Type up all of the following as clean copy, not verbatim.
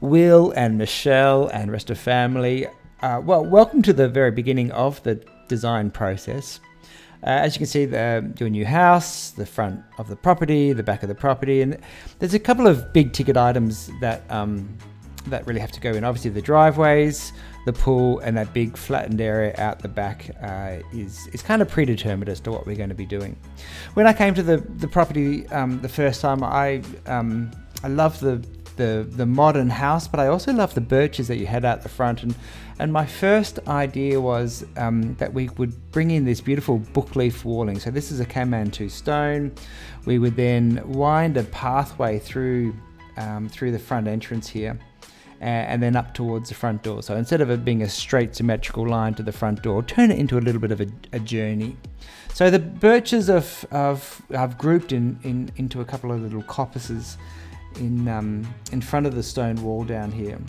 Will and Michelle and rest of family. Welcome to the very beginning of the design process. As you can see, your new house, the front of the property, the back of the property, and there's a couple of big ticket items that really have to go in. Obviously, the driveways, the pool, and that big flattened area out the back is kind of predetermined as to what we're going to be doing. When I came to the property the first time, I love the modern house, but I also love the birches that you had out the front. And my first idea was that we would bring in this beautiful bookleaf walling. So this is a Kathmandu stone. We would then wind a pathway through the front entrance here, and then up towards the front door. So instead of it being a straight symmetrical line to the front door, turn it into a little bit of a journey. So the birches I've grouped into a couple of little coppices in front of the stone wall down here.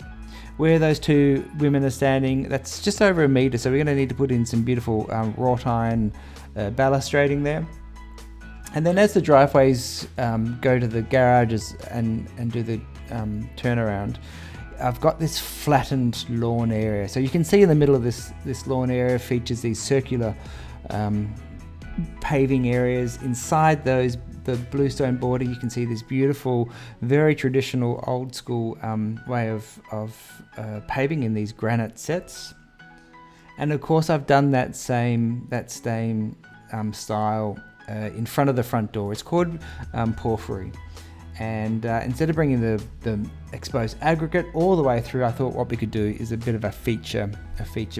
Where those two women are standing, that's just over a metre, so we're going to need to put in some beautiful wrought iron balustrading there. And then as the driveways go to the garages and do the turnaround, I've got this flattened lawn area. So you can see in the middle of this lawn area features these circular paving areas. Inside those, the bluestone border, you can see this beautiful, very traditional, old school way of paving in these granite sets. And of course, I've done that same style in front of the front door. It's called porphyry. And instead of bringing the exposed aggregate all the way through, I thought what we could do is a bit of a feature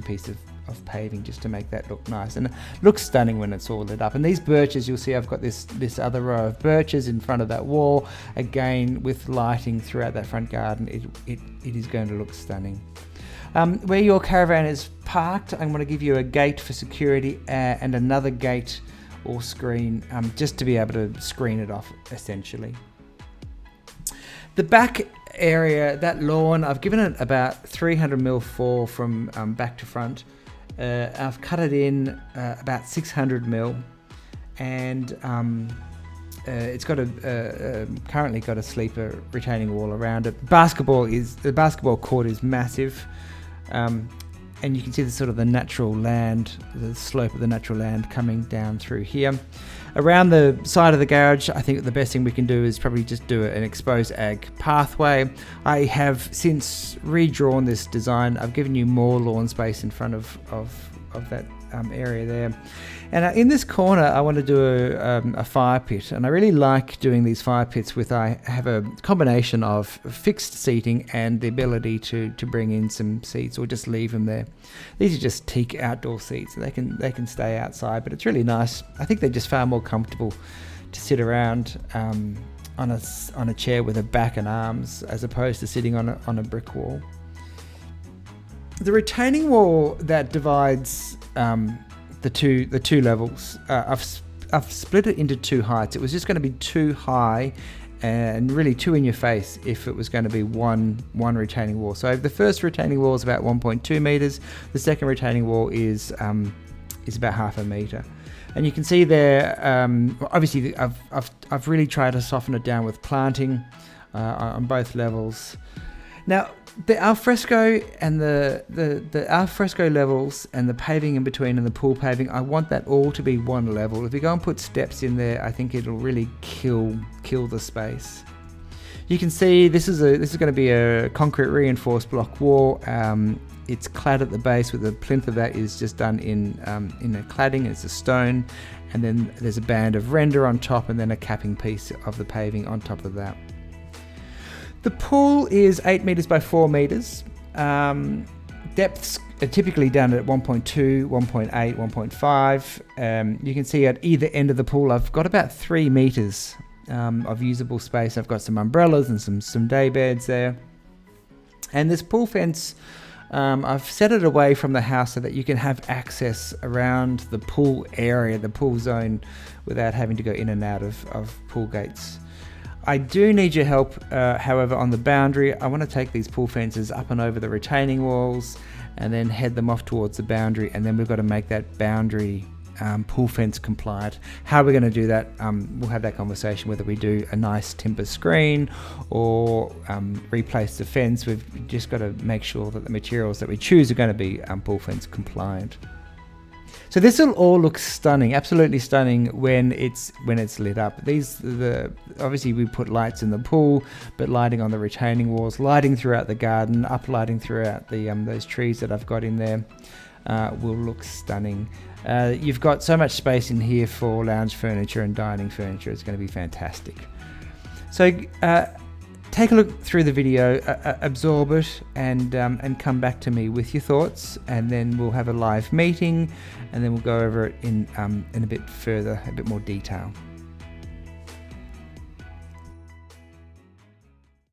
piece of paving, just to make that look nice, and it looks stunning when it's all lit up. And these birches, you'll see I've got this other row of birches in front of that wall, again with lighting throughout that front garden. It is going to look stunning. Where your caravan is parked, I'm going to give you a gate for security and another gate or screen, just to be able to screen it off essentially. The back area, that lawn, I've given it about 300mm fall from back to front. I've cut it in about 600mm, and it's got currently got a sleeper retaining wall around it. The basketball court is massive, and you can see the natural land, the slope of the natural land coming down through here. Around the side of the garage, I think the best thing we can do is probably just do an exposed ag pathway. I have since redrawn this design. I've given you more lawn space in front of that area there. And in this corner, I want to do a fire pit. And I really like doing these fire pits I have a combination of fixed seating and the ability to bring in some seats or just leave them there. These are just teak outdoor seats. They can stay outside, but it's really nice. I think they're just far more comfortable to sit around on a chair with a back and arms, as opposed to sitting on a brick wall. The retaining wall that divides the two levels, I've split it into two heights. It was just going to be too high and really too in your face if it was going to be one retaining wall. So the first retaining wall is about 1.2 meters. The second retaining wall is about half a meter. And you can see there, obviously I've really tried to soften it down with planting on both levels. Now, the alfresco and the alfresco levels and the paving in between and the pool paving, I want that all to be one level. If you go and put steps in there, I think it'll really kill the space. You can see this is going to be a concrete reinforced block wall. It's clad at the base, with the plinth of that is just done in a cladding. It's a stone, and then there's a band of render on top, and then a capping piece of the paving on top of that. The pool is 8 meters by 4 meters. Depths are typically done at 1.2, 1.8, 1.5. You can see at either end of the pool, I've got about 3 meters of usable space. I've got some umbrellas and some day beds there. And this pool fence, I've set it away from the house so that you can have access around the pool area, the pool zone, without having to go in and out of pool gates. I do need your help, however, on the boundary. I want to take these pool fences up and over the retaining walls and then head them off towards the boundary, and then we've got to make that boundary pool fence compliant. How we're going to do that, we'll have that conversation whether we do a nice timber screen or replace the fence. We've just got to make sure that the materials that we choose are going to be pool fence compliant. So this will all look stunning, absolutely stunning when it's lit up. Obviously we put lights in the pool, but lighting on the retaining walls, lighting throughout the garden, up lighting throughout the those trees that I've got in there will look stunning. You've got so much space in here for lounge furniture and dining furniture. It's going to be fantastic. So take a look through the video, absorb it, and come back to me with your thoughts, and then we'll have a live meeting, and then we'll go over it in a bit more detail.